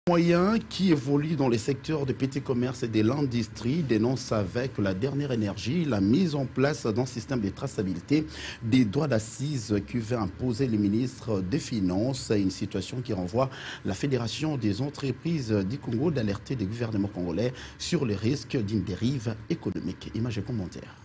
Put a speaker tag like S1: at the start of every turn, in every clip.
S1: Moyens qui évoluent dans les secteurs de petits commerces et de l'industrie dénoncent avec la dernière énergie la mise en place d'un système de traçabilité des droits d'assises qui va imposer le ministre des Finances, une situation qui renvoie la Fédération des entreprises du Congo d'alerter le gouvernement congolais sur les risques d'une dérive économique. Images et commentaires.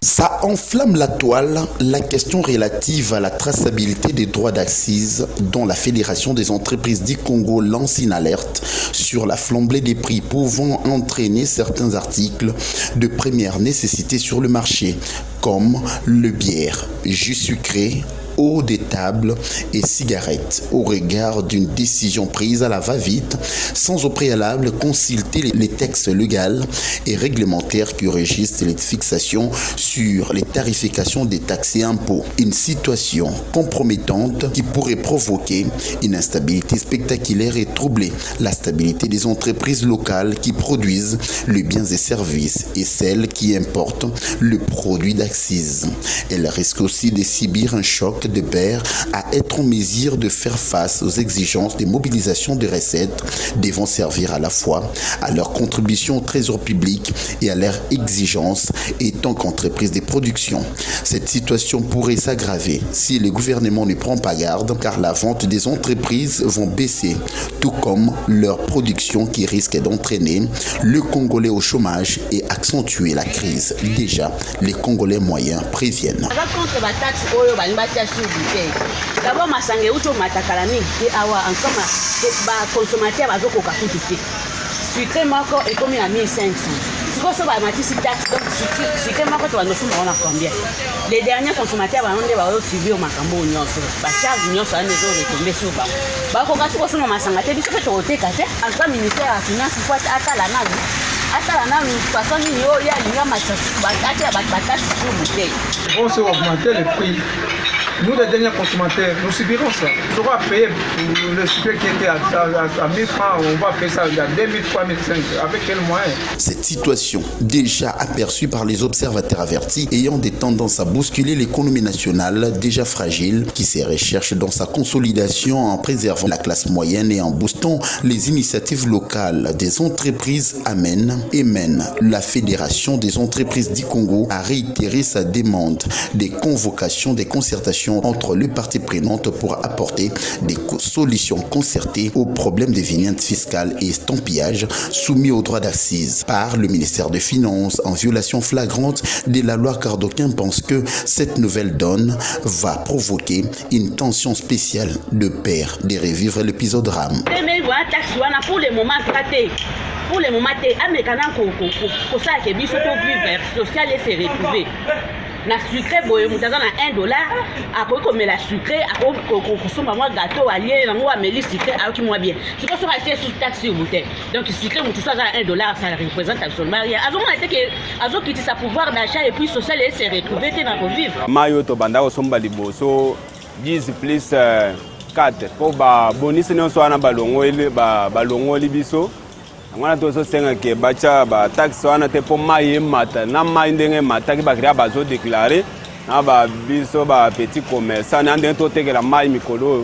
S1: Ça enflamme la toile, la question relative à la traçabilité des droits d'assises dont la Fédération des entreprises du Congo lance une alerte sur la flambée des prix pouvant entraîner certains articles de première nécessité sur le marché, comme le bière, jus sucré, eau des tables et cigarettes, au regard d'une décision prise à la va-vite, sans au préalable consulter les textes légaux et réglementaires qui régissent les fixations sur les tarifications des taxes et impôts. Une situation compromettante qui pourrait provoquer une instabilité spectaculaire et troubler la stabilité des entreprises locales qui produisent les biens et services et celles qui importent le produit d'accise. Elle risque aussi de subir un choc de pair à être en mesure de faire face aux exigences de mobilisation de recettes devant servir à la fois à leur contribution au trésor public et à leurs exigences étant qu'entreprise de production. Cette situation pourrait s'aggraver si le gouvernement ne prend pas garde car la vente des entreprises vont baisser, tout comme leur production qui risque d'entraîner le Congolais au chômage et accentuer la crise. Déjà, les Congolais moyens préviennent.
S2: D'abord, Massange Uto Matakalami, awa encore ba consommateur bazoko kakuti. Sucré moko est comme à 1500. Si vous avez un taxe, donc sucré moko tu vas nous sommes on combien. Les derniers consommateurs vont devoir subir makambo nyonso. Ba charge nyonso ane zo retomber sur ba. Ba ko kasi ko soma Masanga te biso pe to te kate. En tout ministère de la finance faut atala na. Atala na façon ni yo ya linga match ba kate ba taxe sur bouteille.
S3: On se augmenter les prix. Nous, les derniers consommateurs, nous subirons ça. On va payer pour le sucre qui était à 1000 francs, on va payer ça à 2000, 3005. Avec quel moyen?
S1: Cette situation, déjà aperçue par les observateurs avertis, ayant des tendances à bousculer l'économie nationale déjà fragile, qui se recherche dans sa consolidation en préservant la classe moyenne et en boostant les initiatives locales des entreprises et mène la Fédération des entreprises du Congo à réitérer sa demande des convocations des concertations entre les parties prenantes pour apporter des solutions concertées aux problèmes des vignettes fiscales et estampillage soumis aux droits d'assises par le ministère des Finances en violation flagrante de la loi car d'aucuns pensent que cette nouvelle donne va provoquer une tension spéciale de pair de revivre l'épisode RAM.
S2: Pour le moment, pour le moment, ça qui social et se retrouver. La sucré boye mutaza na $1 ako komela sucré ako kosomba mwa gâteau allié na mwa meli sucré ako kimwa bien c'est quoi ça acheter sous taxe sur bouteille donc sucré mutaza na $1 ça représente absolument rien azoma était que azo kiti sa pouvoir d'achat et puis social et se retrouver te na vivre
S4: mayo to banda osomba liboso 10 plus 4 pour ba bonus ne so na balongo ele balongo libiso ngwana to so senga ke bacha ba taxe wana te po mai mata na mai ndenge mata ki bakria bazo déclarer na ba biso ba petit commerçant na ndenge to tekela mai mikolo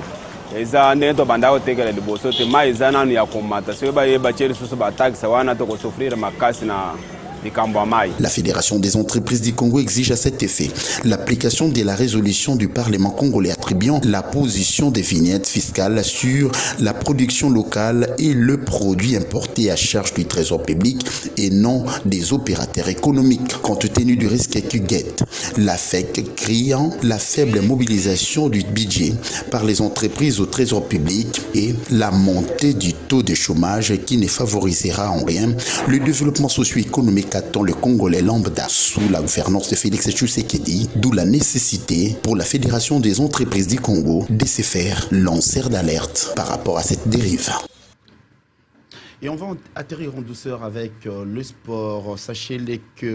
S4: eza ndenge to banda ko tekela liboso te mai eza nanu ya komata so ba ye ba cheri so ba taxe wana to ko souffrir makasi na.
S1: La Fédération des entreprises du Congo exige à cet effet l'application de la résolution du Parlement congolais attribuant la position des vignettes fiscales sur la production locale et le produit importé à charge du trésor public et non des opérateurs économiques. Compte tenu du risque qui guette, la FEC criant la faible mobilisation du budget par les entreprises au trésor public et la montée du taux de chômage qui ne favorisera en rien le développement socio-économique attend le Congolais lambda sous la gouvernance de Félix Tshisekedi, d'où la nécessité pour la Fédération des entreprises du Congo de se faire lanceur d'alerte par rapport à cette dérive. Et on va atterrir en douceur avec le sport. Sachez-les que